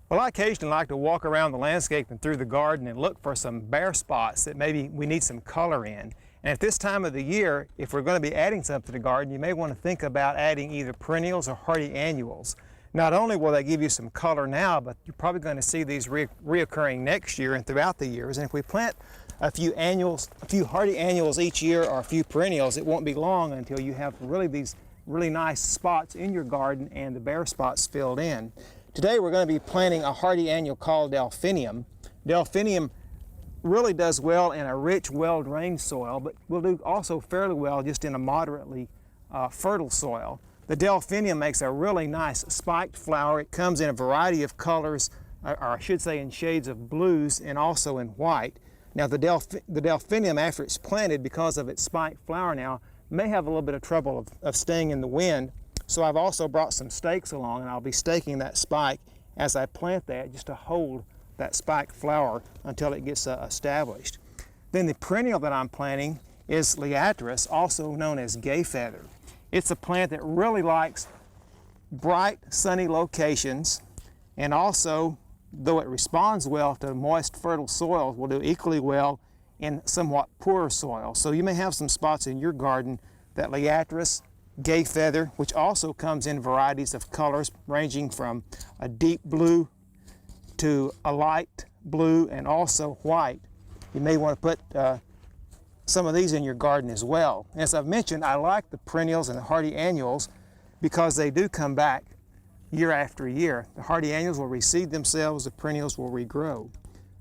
Well, I occasionally like to walk around the landscape and through the garden and look for some bare spots that maybe we need some color in. And at this time of the year, if we're going to be adding something to the garden, you may want to think about adding either perennials or hardy annuals. Not only will they give you some color now, but you're probably going to see these reoccurring next year and throughout the years. And if we plant a few hardy annuals each year or a few perennials, it won't be long until you have these really nice spots in your garden and the bare spots filled in. Today we're going to be planting a hardy annual called delphinium. Delphinium really does well in a rich, well-drained soil, but will do also fairly well just in a moderately fertile soil. The delphinium makes a really nice spiked flower. It comes in a variety of colors, or I should say in shades of blues and also in white. Now the delphinium, after it's planted, because of its spiked flower now, may have a little bit of trouble of staying in the wind. So I've also brought some stakes along, and I'll be staking that spike as I plant that, just to hold that spiked flower until it gets established. Then the perennial that I'm planting is liatris, also known as gay feather. It's a plant that really likes bright, sunny locations, and also, though it responds well to moist, fertile soils, will do equally well in somewhat poorer soil. So you may have some spots in your garden that liatris, gay feather, which also comes in varieties of colors ranging from a deep blue to a light blue and also white. You may want to put some of these in your garden as well. As I've mentioned, I like the perennials and the hardy annuals because they do come back year after year. The hardy annuals will reseed themselves, the perennials will regrow.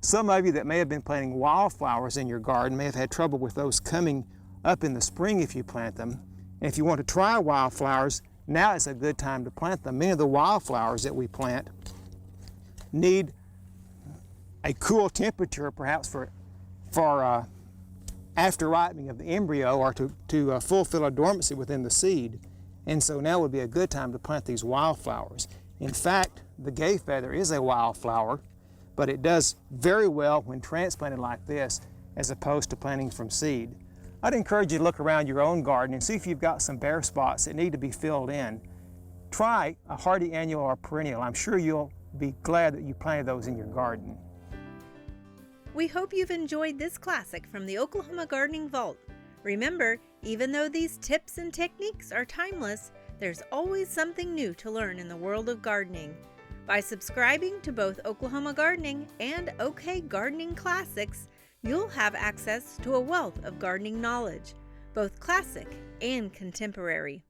Some of you that may have been planting wildflowers in your garden may have had trouble with those coming up in the spring if you plant them. And if you want to try wildflowers, now is a good time to plant them. Many of the wildflowers that we plant need a cool temperature, perhaps for after ripening of the embryo, or to fulfill a dormancy within the seed. And so now would be a good time to plant these wildflowers. In fact, the gay feather is a wildflower, but it does very well when transplanted like this, as opposed to planting from seed. I'd encourage you to look around your own garden and see if you've got some bare spots that need to be filled in. Try a hardy annual or perennial. I'm sure you'll be glad that you planted those in your garden. We hope you've enjoyed this classic from the Oklahoma Gardening Vault. Remember, even though these tips and techniques are timeless, there's always something new to learn in the world of gardening. By subscribing to both Oklahoma Gardening and OK Gardening Classics, you'll have access to a wealth of gardening knowledge, both classic and contemporary.